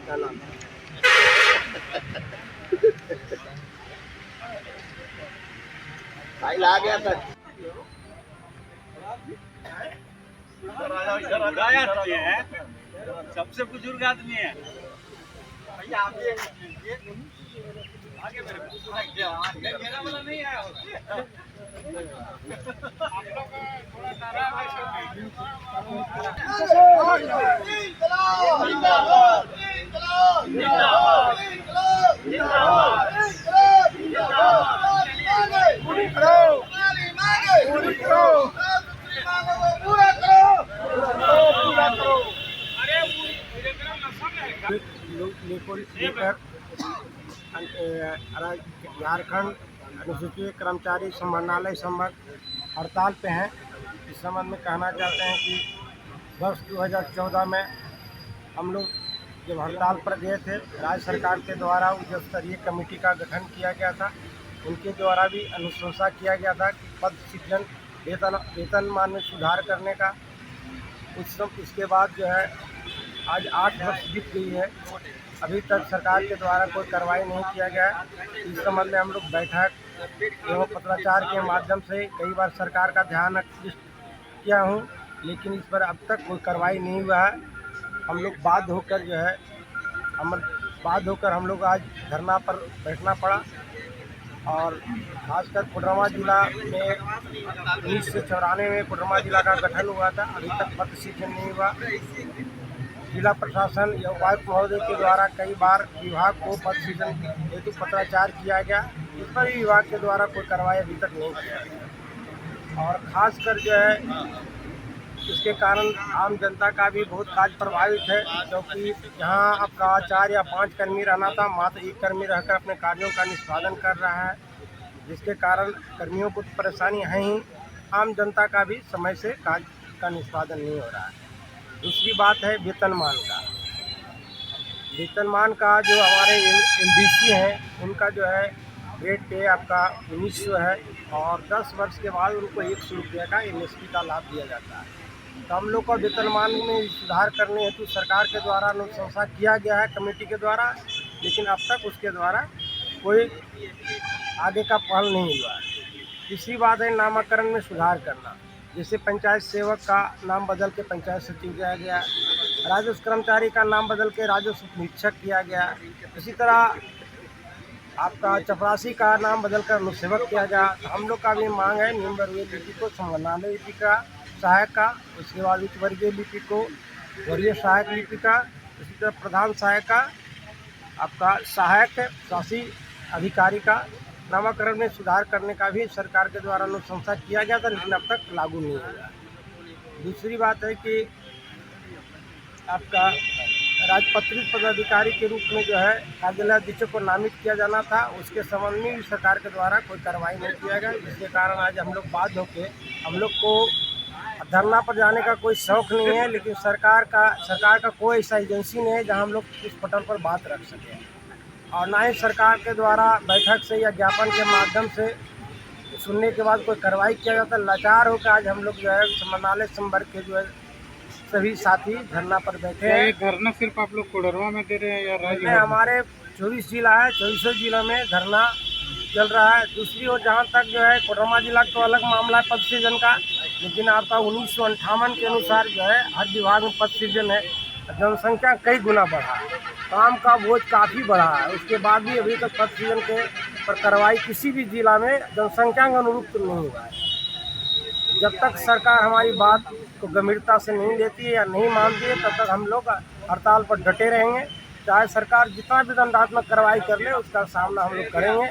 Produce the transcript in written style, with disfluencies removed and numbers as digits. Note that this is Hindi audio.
क्या नाम भाई ला गया था। सबसे बुजुर्ग आदमी है भैया आप ये आगे मेरे मेरा वाला नहीं आया होगा आप लोग थोड़ा डरा झारखंड अनुसूचित कर्मचारी संभालनालय संवर्ग हड़ताल पे हैं। इस संबंध में कहना चाहते हैं कि वर्ष 2014 में हम लोग जब हड़ताल पर गए थे, राज्य सरकार के द्वारा उच्च स्तरीय कमेटी का गठन किया गया था। उनके द्वारा भी अनुशंसा किया गया था कि पद सृजन वेतनमान में सुधार करने का। इसके बाद जो है आज 8 वर्ष बीत गई है, अभी तक सरकार के द्वारा कोई कार्रवाई नहीं किया गया है। इस संबंध में हम लोग बैठक एवं पत्राचार के माध्यम से कई बार सरकार का ध्यान आकृष्ट किया हूँ, लेकिन इस पर अब तक कोई कार्रवाई नहीं हुआ है। हम लोग बाध्य होकर हम लोग आज धरना पर बैठना पड़ा। और खासकर कोडरमा जिला में 1994 में कोडरमा जिला का गठन हुआ था, अभी तक पद सृजन नहीं हुआ। जिला प्रशासन या उपायुक्त महोदय के द्वारा कई बार विभाग को पद सृजन हेतु पत्राचार किया गया, इस पर भी विभाग के द्वारा कोई कार्रवाई अभी तक नहीं किया गया। और ख़ासकर जो है इसके कारण आम जनता का भी बहुत कार्य प्रभावित है, क्योंकि यहाँ आपका 4 या 5 कर्मी रहना था, मात्र 1 कर्मी रहकर अपने कार्यों का निष्पादन कर रहा है, जिसके कारण कर्मियों को परेशानी है ही, आम जनता का भी समय से कार्य का निष्पादन नहीं हो रहा है। दूसरी बात है वेतनमान का जो हमारे एलडीसी हैं उनका जो है ग्रेड पे आपका 1900 है और 10 वर्ष के बाद उनको 100 रुपये का एमएसपी का लाभ दिया जाता है। तो हम लोग का वेतनमान में सुधार करने हेतु सरकार के द्वारा अनुशंसा किया गया है कमेटी के द्वारा, लेकिन अब तक उसके द्वारा कोई आगे का पहल नहीं हुआ है। तीसरी बात है नामाकरण में सुधार करना, जैसे पंचायत सेवक का नाम बदल के पंचायत सचिव किया गया, राजस्व कर्मचारी का नाम बदल के राजस्व निरीक्षक किया गया। इसी तरह आपका चपरासी का नाम बदलकर अनुसेवक किया गया। हम लोग का भी मांग है निम्न वर्गीय लिपि को संभालनालय लिपि का सहायक का, उसके बाद उच्च वर्गीय लिपि को वरीय सहायक लिपि का, इसी तरह प्रधान सहायक का आपका सहायक शासी अधिकारी का नामाकरण में सुधार करने का भी सरकार के द्वारा अनुशंसा किया गया था, लेकिन अब तक लागू नहीं हुआ। दूसरी बात है कि आपका राजपत्रित पदाधिकारी के रूप में जो है कार्यालय अधीक्षक को नामित किया जाना था, उसके संबंध में भी सरकार के द्वारा कोई कार्रवाई नहीं किया गया, जिसके कारण आज हम लोग बाध्य होकर हम लोग को धरना पर जाने का कोई शौक़ नहीं है, लेकिन सरकार का कोई ऐसा एजेंसी नहीं है जहां हम लोग इस पटल पर बात रख सकें, और ना ही सरकार के द्वारा बैठक से या ज्ञापन के माध्यम से सुनने के बाद कोई कार्रवाई किया जाता। लाचार होकर आज हम लोग जो है संभालनालय संवर्ग के जो है सभी साथी धरना पर बैठे हैं। ये धरना सिर्फ आप लोग कोडरमा में दे रहे हैं या राज्य में? हमारे 24 जिला है, 24 जिलों में धरना चल रहा है। दूसरी ओर जहाँ तक जो है कोडरमा जिला तो अलग मामला है पद सृजन का, लेकिन आपका 1958 के अनुसार जो है हर विभाग में पद सृजन है। जनसंख्या कई गुना बढ़ा है, काम का बोझ काफ़ी बढ़ा है, उसके बाद भी अभी तक पद सृजन के पर कार्रवाई किसी भी जिला में जनसंख्या के अनुरूप नहीं हुआ है। जब तक सरकार हमारी बात को गंभीरता से नहीं लेती है या नहीं मानती है, तब तक हम लोग हड़ताल पर डटे रहेंगे। चाहे सरकार जितना भी दंडात्मक कार्रवाई कर ले, उसका सामना हम लोग करेंगे।